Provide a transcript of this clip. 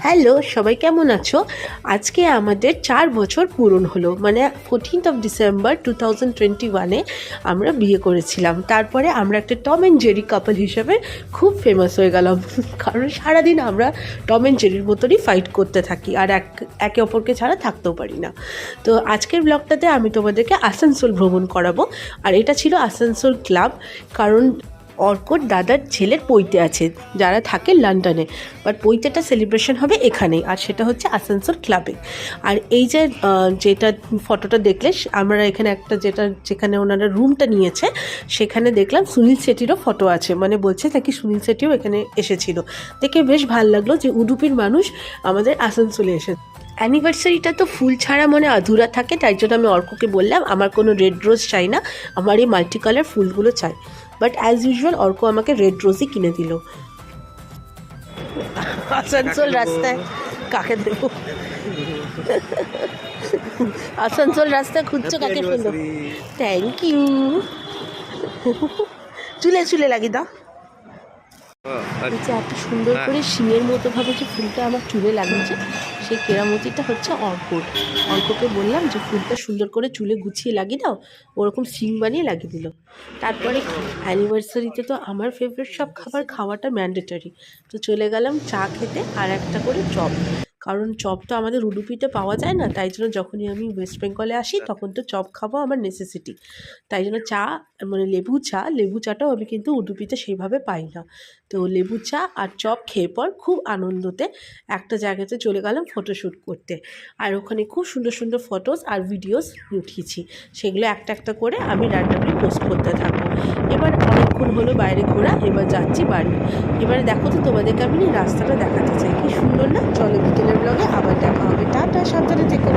Hello, সবাই কেমন আছো? আজকে আমাদের 4 বছর পূরণ হলো। মানে 14th অফ ডিসেম্বর 2021-এ আমরা বিয়ে করেছিলাম। তারপরে আমরা একটা টম অ্যান্ড জেরি কাপল হিসেবে খুব ফেমাস হয়ে গেলাম। কারণ সারাদিন আমরা টম অ্যান্ড জেরির মতনই ফাইট করতে থাকি আর একে অপরকে ছাড়া থাকতেও পারি না। তো আজকের ব্লগটাতে আমি তোমাদেরকে আসানসোল ভ্রমণ করাবো। আর এটা ছিল আসানসোল ক্লাব, কারণ অর্কর দাদার ছেলের পৈতে আছে যারা থাকে লন্ডনে, বাট পৈতেটা সেলিব্রেশন হবে এখানেই, আর সেটা হচ্ছে আসানসোল ক্লাবে। আর এই যে যেটা ফটোটা দেখলে আমরা এখানে একটা যেখানে ওনারা রুমটা নিয়েছে সেখানে দেখলাম সুনীল শেট্টিরও ফটো আছে, মানে বলছে নাকি সুনীল শেট্টিও এখানে এসেছিল। দেখে বেশ ভালো লাগলো যে উডুপির মানুষ আমাদের আসানসোলে এসেছে। অ্যানিভার্সারিটা তো ফুল ছাড়া মনে আধুরা থাকে, তাই জন্য আমি অর্ককে বললাম আমার কোনো রেড রোজ চাই না, আমার এই মাল্টি কালার ফুলগুলো চাই। বাট অ্যাজ ইউজুয়াল অর্ক আমাকে রেড রোজই কিনে দিল। আসানসোল রাস্তায় কাকে দেব? আসানসোল রাস্তায় খুঁজছো কাকে ফুল? Thank you. চুলে চুলে লাগিয়ে দাও। যে এত সুন্দর করে শিঙের মতো ভাবে যে ফুলটা আমার চুলে লাগিয়েছে, সেই কেরামতিটা হচ্ছে অর্ককে বললাম যে ফুলটা সুন্দর করে চুলে গুছিয়ে লাগিয়ে দাও, ওরকম শিং বানিয়ে লাগিয়ে দিল। তারপরে অ্যানিভার্সারিতে তো আমার ফেভারিট সব খাওয়াটা ম্যান্ডেটরি। তো চলে গেলাম চা খেতে আর একটা করে চপ, কারণ চপ তো আমাদের উডুপিতে পাওয়া যায় না, তাই জন্য যখনই আমি ওয়েস্ট বেঙ্গলে আসি তখন তো চপ খাবো আমার নেসেসিটি। তাই জন্য চা, মানে লেবু চাটাও আমি কিন্তু উডুপিতে সেইভাবে পাই না। তো লেবু চা আর চপ খেয়ে পর খুব আনন্দতে একটা জায়গাতে চলে গেলাম ফটোশ্যুট করতে। আর ওখানে খুব সুন্দর সুন্দর ফটোস আর ভিডিওস উঠিয়েছি, সেগুলো একটা একটা করে আমি র্যান্ডামলি পোস্ট করতে থাকবো। এবার অনেকক্ষণ হলো বাইরে ঘোরা, এবার যাচ্ছি বাড়ি। এবারে দেখো তো তোমাদেরকে আমি রাস্তাটা দেখাতে চাই, কি সুন্দর না? চলো বিকেলের ব্লগে আবার দেখা হবে। টাটা, সাবধানে থেকো।